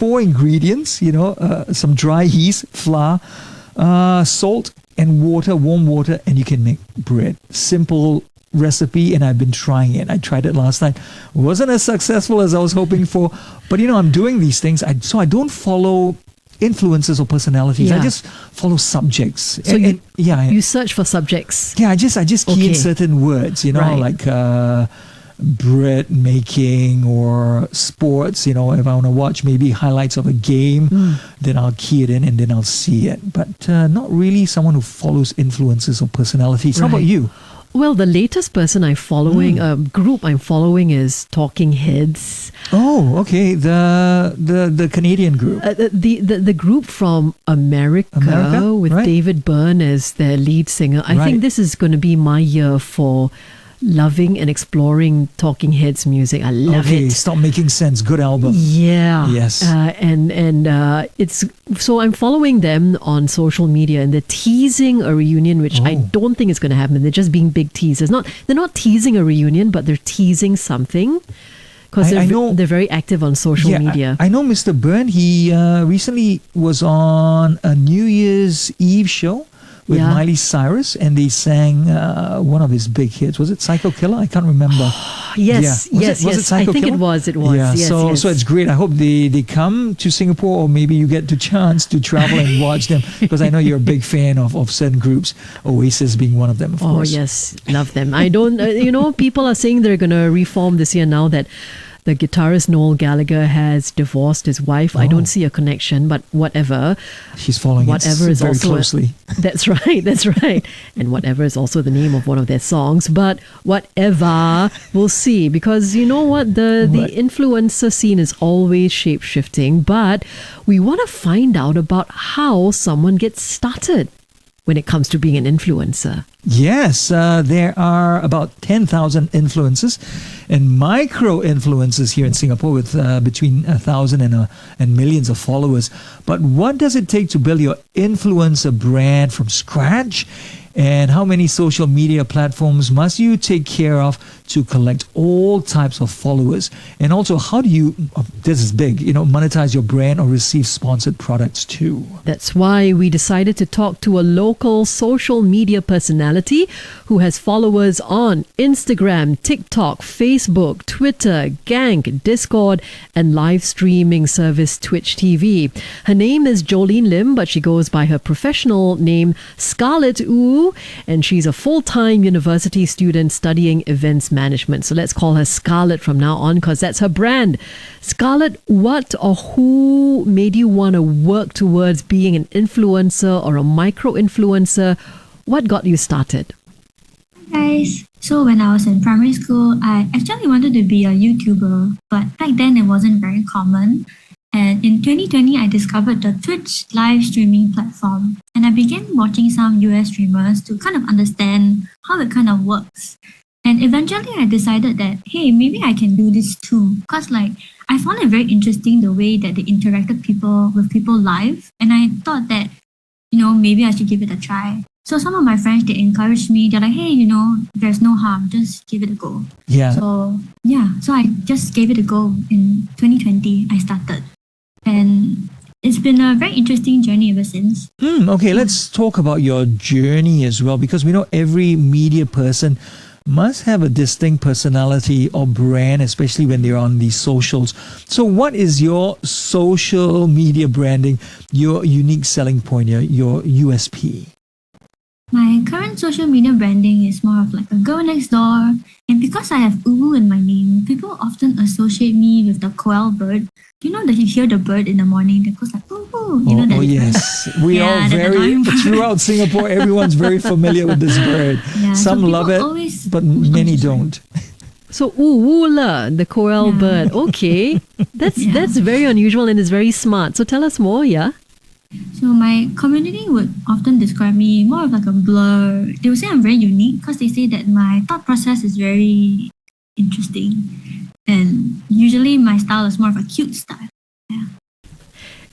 4 ingredients, some dry yeast, flour, salt and water, warm water, and you can make bread. Simple recipe, and I've been trying it. I tried it last night. Wasn't as successful as I was hoping for, but I'm doing these things. So I don't follow influences or personalities. Yeah. I just follow subjects. So you search for subjects. Yeah, I just key in certain words, Right. like bread making or sports. If I want to watch maybe highlights of a game, then I'll key it in and then I'll see it. But not really someone who follows influences or personalities. How about Right. you? Well, the latest person I'm following, group I'm following is Talking Heads. Oh, okay. The Canadian group. The group from America with right. David Byrne as their lead singer. I Right. think this is going to be my year for loving and exploring Talking Heads music. I love it. Stop Making Sense. Good album. Yeah. Yes. And it's so I'm following them on social media, and they're teasing a reunion, which I don't think is going to happen. They're just being big teasers. They're not teasing a reunion, but they're teasing something. Because they're very active on social media. I know Mr. Byrne. He recently was on a New Year's Eve show with Miley Cyrus, and they sang one of his big hits. Was it Psycho Killer? I can't remember. Yes. Was it Psycho I think Killer? it was. Yeah, Yes, so it's great. I hope they come to Singapore, or maybe you get the chance to travel and watch them, because I know you're a big fan of certain groups, Oasis being one of them, of course. Oh, yes. Love them. I don't, people are saying they're going to reform this year now that the guitarist Noel Gallagher has divorced his wife. I don't see a connection, but whatever. She's following whatever it is very also closely. That's right. And whatever is also the name of one of their songs. But whatever, we'll see. Because you know what? The influencer scene is always shape-shifting. But we want to find out about how someone gets started when it comes to being an influencer. Yes, there are about 10,000 influencers and micro influencers here in Singapore with between 1,000 and millions of followers. But what does it take to build your influencer brand from scratch? And how many social media platforms must you take care of to collect all types of followers? And also, how do you, this is big, monetize your brand or receive sponsored products too? That's why we decided to talk to a local social media personality who has followers on Instagram, TikTok, Facebook, Twitter, Gank, Discord, and live streaming service Twitch TV. Her name is Jolene Lim, but she goes by her professional name Scxrletuwu, and she's a full-time university student studying events management. So let's call her Scarlett from now on, because that's her brand. Scarlett, what or who made you want to work towards being an influencer or a micro-influencer? What got you started? Hi guys. So when I was in primary school, I actually wanted to be a YouTuber, but back then it wasn't very common. And in 2020, I discovered the Twitch live streaming platform, and I began watching some US streamers to kind of understand how it kind of works. And eventually I decided that, hey, maybe I can do this too. Because I found it very interesting the way that they interacted with people live. And I thought that, maybe I should give it a try. So some of my friends, they encouraged me. They're like, hey, there's no harm. Just give it a go. Yeah. So I just gave it a go in 2020. I started. And it's been a very interesting journey ever since. Okay, let's talk about your journey as well, because we know every media person must have a distinct personality or brand, especially when they're on the socials. So what is your social media branding, your unique selling point, your USP? My current social media branding is more of like a girl next door. And because I have Uwu in my name, people often associate me with the koel bird. That you hear the bird in the morning that goes like, ooh, yes. We are very, throughout Singapore, everyone's very familiar with this bird. Yeah, Some so love it, but many don't. So, Uwula, the koel bird. Okay. That's very unusual and is very smart. So tell us more, yeah? So my community would often describe me more of like a blur. They would say I'm very unique because they say that my thought process is very interesting. And usually my style is more of a cute style. Yeah.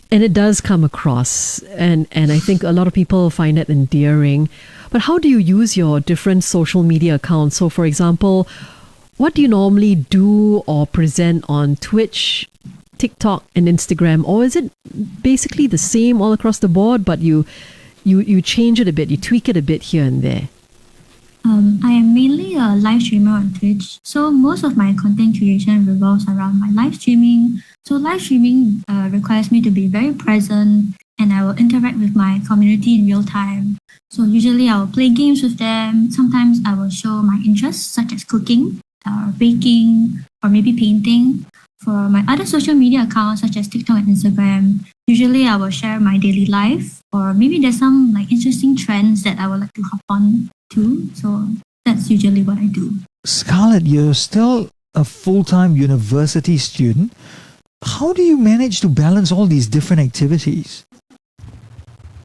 And it does come across. And I think a lot of people find it endearing. But how do you use your different social media accounts? So for example, what do you normally do or present on Twitch, TikTok and Instagram, or is it basically the same all across the board, but you change it a bit, you tweak it a bit here and there? I am mainly a live streamer on Twitch, so most of my content creation revolves around my live streaming. So live streaming requires me to be very present, and I will interact with my community in real time. So usually I will play games with them. Sometimes I will show my interests such as cooking, baking, or maybe painting. For my other social media accounts such as TikTok and Instagram, usually I will share my daily life, or maybe there's some like interesting trends that I would like to hop on to. So that's usually what I do. Scarlett, you're still a full-time university student. How do you manage to balance all these different activities?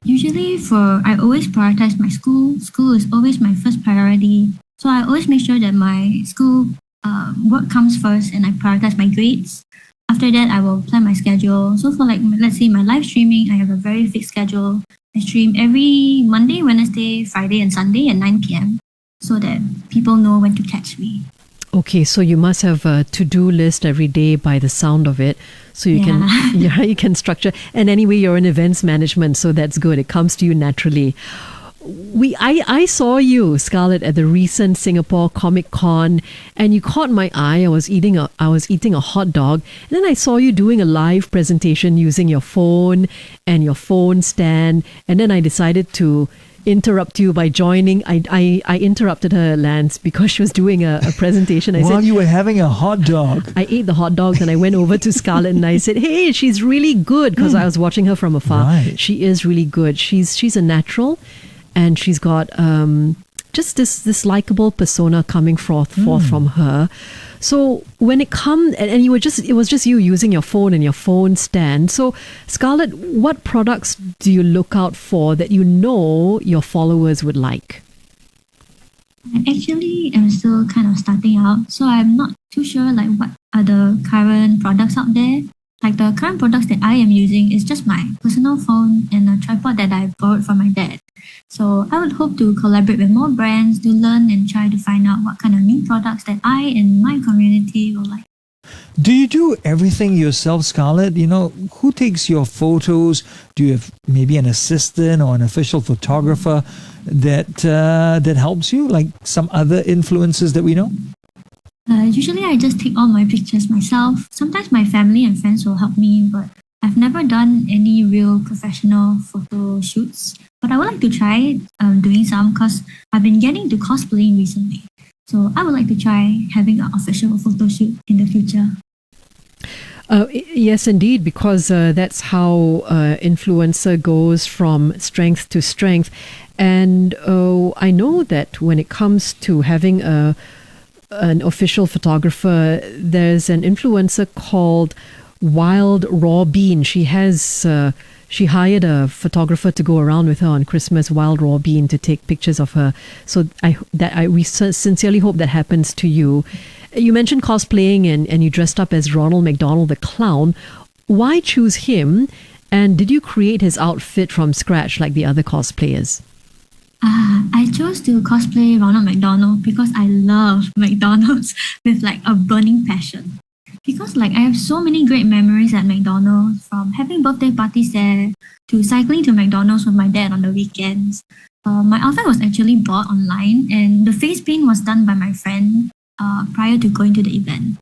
Usually I always prioritize my school. School is always my first priority. So I always make sure that my school work comes first, and I prioritize my grades. After that, I will plan my schedule. So for like, let's say my live streaming, I have a very fixed schedule. I stream every Monday, Wednesday, Friday, and Sunday at 9 p.m. so that people know when to catch me. Okay, so you must have a to-do list every day by the sound of it. So you can you can structure. And anyway, you're in events management, so that's good. It comes to you naturally. I saw you, Scarlett, at the recent Singapore Comic Con, and you caught my eye. I was eating a hot dog, and then I saw you doing a live presentation using your phone and your phone stand, and then I decided to interrupt you by joining. I interrupted her, Lance, because she was doing a presentation. While you were having a hot dog. I ate the hot dogs and I went over to Scarlett and I said, "Hey, she's really good," because I was watching her from afar. Right. She is really good. She's a natural, and she's got just this likable persona coming forth from her. So when it comes, and it was just you using your phone and your phone stand. So Scarlett, what products do you look out for that you know your followers would like? I actually am still kind of starting out, so I'm not too sure like what are the current products out there. Like the current products that I am using is just my personal phone and a tripod that I borrowed from my dad. So I would hope to collaborate with more brands to learn and try to find out what kind of new products that I and my community will like. Do you do everything yourself, Scarlett? You know, who takes your photos? Do you have maybe an assistant or an official photographer that helps you, like some other influencers that we know? Usually I just take all my pictures myself. Sometimes my family and friends will help me, but I've never done any real professional photo shoots. But I would like to try doing some because I've been getting into cosplaying recently. So I would like to try having an official photo shoot in the future. Yes, indeed, because that's how influencer goes from strength to strength. And I know that when it comes to having an official photographer, there's an influencer called Wild Raw Bean. She hired a photographer to go around with her on Christmas, Wild Raw Bean, to take pictures of her. So we sincerely hope that happens to you. You mentioned cosplaying and you dressed up as Ronald McDonald the Clown. Why choose him? And did you create his outfit from scratch like the other cosplayers? I chose to cosplay Ronald McDonald because I love McDonald's with like a burning passion. Because like I have so many great memories at McDonald's, from having birthday parties there to cycling to McDonald's with my dad on the weekends. My outfit was actually bought online, and the face paint was done by my friend prior to going to the event.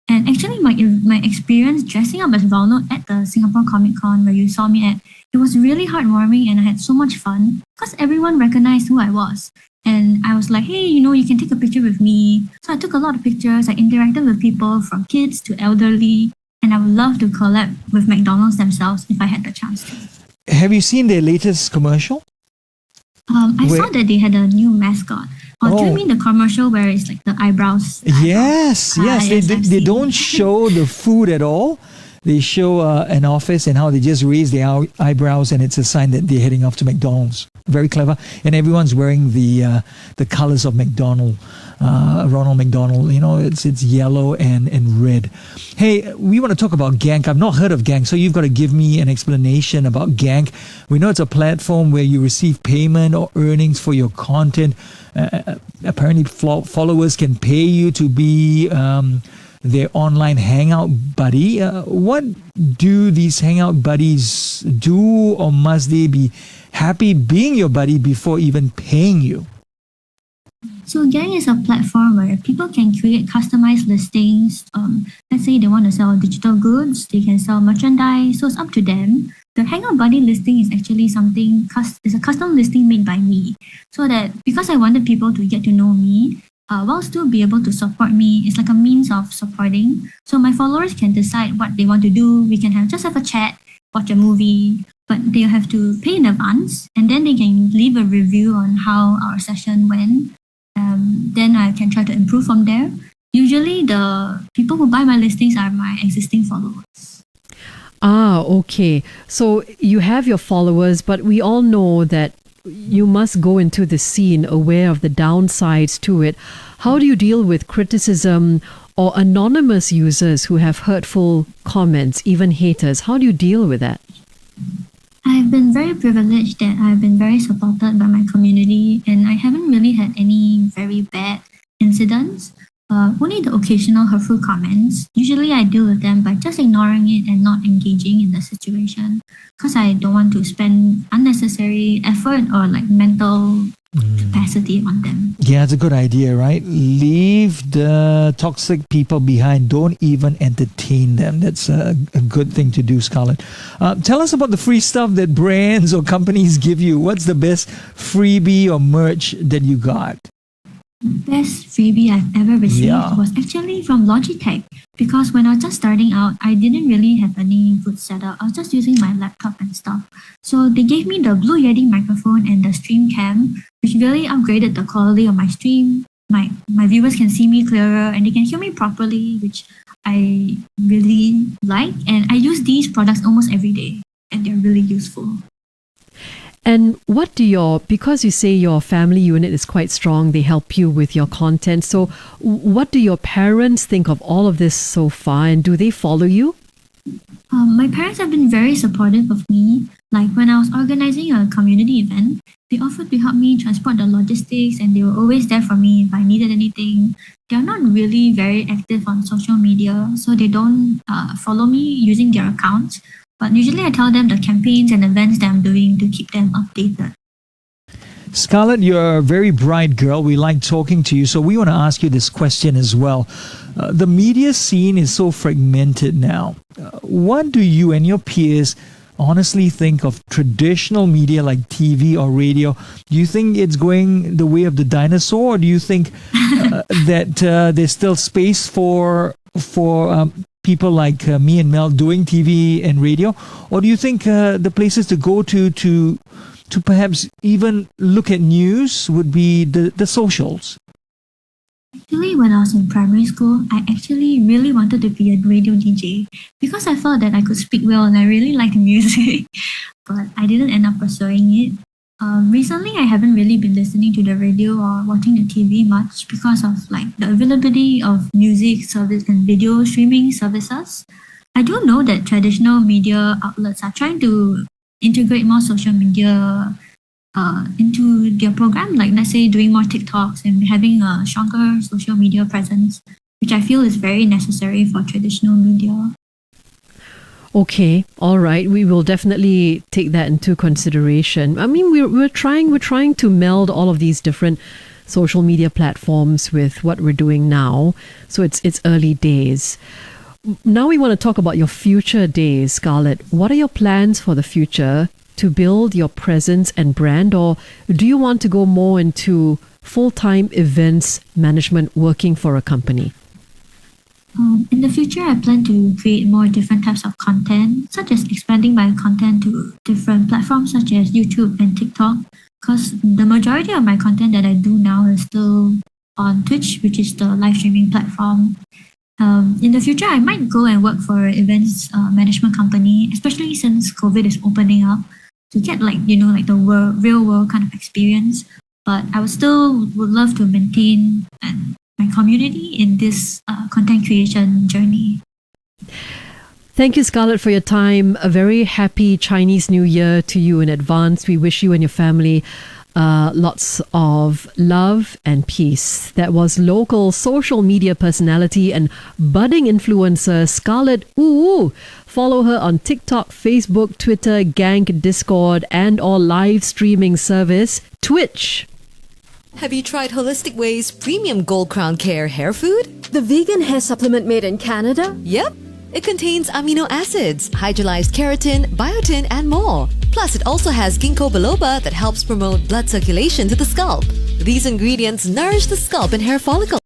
And actually my experience dressing up as Ronald at the Singapore Comic Con where you saw me at, it was really heartwarming, and I had so much fun because everyone recognized who I was. And I was like, hey, you can take a picture with me. So I took a lot of pictures. I interacted with people from kids to elderly. And I would love to collab with McDonald's themselves if I had the chance to. Have you seen their latest commercial? I saw that they had a new mascot. Do you mean the commercial where it's like the eyebrows? Yes. They don't show the food at all. They show an office and how they just raise their eyebrows, and it's a sign that they're heading off to McDonald's. Very clever. And everyone's wearing the colors of McDonald, Ronald McDonald. It's yellow and red. Hey, we want to talk about Gank. I've not heard of Gank, so you've got to give me an explanation about Gank. We know it's a platform where you receive payment or earnings for your content. Apparently, followers can pay you to be their online hangout buddy. What do these hangout buddies do, or must they be happy being your buddy before even paying you? So Gang is a platform where people can create customized listings. Let's say they want to sell digital goods, they can sell merchandise, so it's up to them. The Hangout Buddy listing is actually it's a custom listing made by me. So that because I wanted people to get to know me, while still be able to support me, it's like a means of supporting. So my followers can decide what they want to do. We can just have a chat, watch a movie, but they'll have to pay in advance, and then they can leave a review on how our session went. Then I can try to improve from there. Usually the people who buy my listings are my existing followers. Ah, okay. So you have your followers, but we all know that you must go into the scene aware of the downsides to it. How do you deal with criticism or anonymous users who have hurtful comments, even haters? How do you deal with that? I've been very privileged that I've been very supported by my community, and I haven't really had any very bad incidents. Only the occasional hurtful comments. Usually I deal with them by just ignoring it and not engaging in the situation, because I don't want to spend unnecessary effort or like mental capacity on them. Yeah, it's a good idea, right? Leave the toxic people behind. Don't even entertain them. That's a good thing to do, Scarlett. Tell us about the free stuff that brands or companies give you. What's the best freebie or merch that you got? Best freebie I've ever received was actually from Logitech, because when I was just starting out, I didn't really have any good setup. I was just using my laptop and stuff. So they gave me the Blue Yeti microphone and the stream cam, which really upgraded the quality of my stream. My viewers can see me clearer and they can hear me properly, which I really like. And I use these products almost every day, and they're really useful. And because you say your family unit is quite strong, they help you with your content. So what do your parents think of all of this so far, and do they follow you? My parents have been very supportive of me. Like when I was organizing a community event, they offered to help me transport the logistics, and they were always there for me if I needed anything. They're not really very active on social media, so they don't follow me using their accounts. But usually I tell them the campaigns and events that I'm doing to keep them updated. Scarlett, you're a very bright girl. We like talking to you. So we want to ask you this question as well. The media scene is so fragmented now. What do you and your peers honestly think of traditional media like TV or radio? Do you think it's going the way of the dinosaur, or do you think that there's still space for people like me and Mel doing TV and radio? Or do you think the places to go to perhaps even look at news would be the socials? Actually, when I was in primary school, I actually really wanted to be a radio DJ because I felt that I could speak well and I really liked music, but I didn't end up pursuing it. Recently, I haven't really been listening to the radio or watching the TV much because of like the availability of music service and video streaming services. I do know that traditional media outlets are trying to integrate more social media into their program, like let's say doing more TikToks and having a stronger social media presence, which I feel is very necessary for traditional media. Okay, all right. We will definitely take that into consideration. I mean, we're trying to meld all of these different social media platforms with what we're doing now. So it's early days. Now we want to talk about your future days, Scarlett. What are your plans for the future to build your presence and brand, or do you want to go more into full-time events management, working for a company? In the future, I plan to create more different types of content, such as expanding my content to different platforms such as YouTube and TikTok, because the majority of my content that I do now is still on Twitch, which is the live streaming platform. In the future, I might go and work for an events management company, especially since COVID is opening up, to get the real world kind of experience. But I would love to maintain my community in this content creation journey. Thank you, Scarlett, for your time. A very happy Chinese New Year to you in advance. We wish you and your family Lots of love and peace. That was local social media personality and budding influencer Scxrletuwu. Follow her on TikTok, Facebook, Twitter, Gank, Discord, and or live streaming service Twitch. Have you tried Holistic Way's premium Gold Crown Care hair food? The vegan hair supplement made in Canada? Yep. It contains amino acids, hydrolyzed keratin, biotin, and more. Plus, it also has ginkgo biloba that helps promote blood circulation to the scalp. These ingredients nourish the scalp and hair follicles.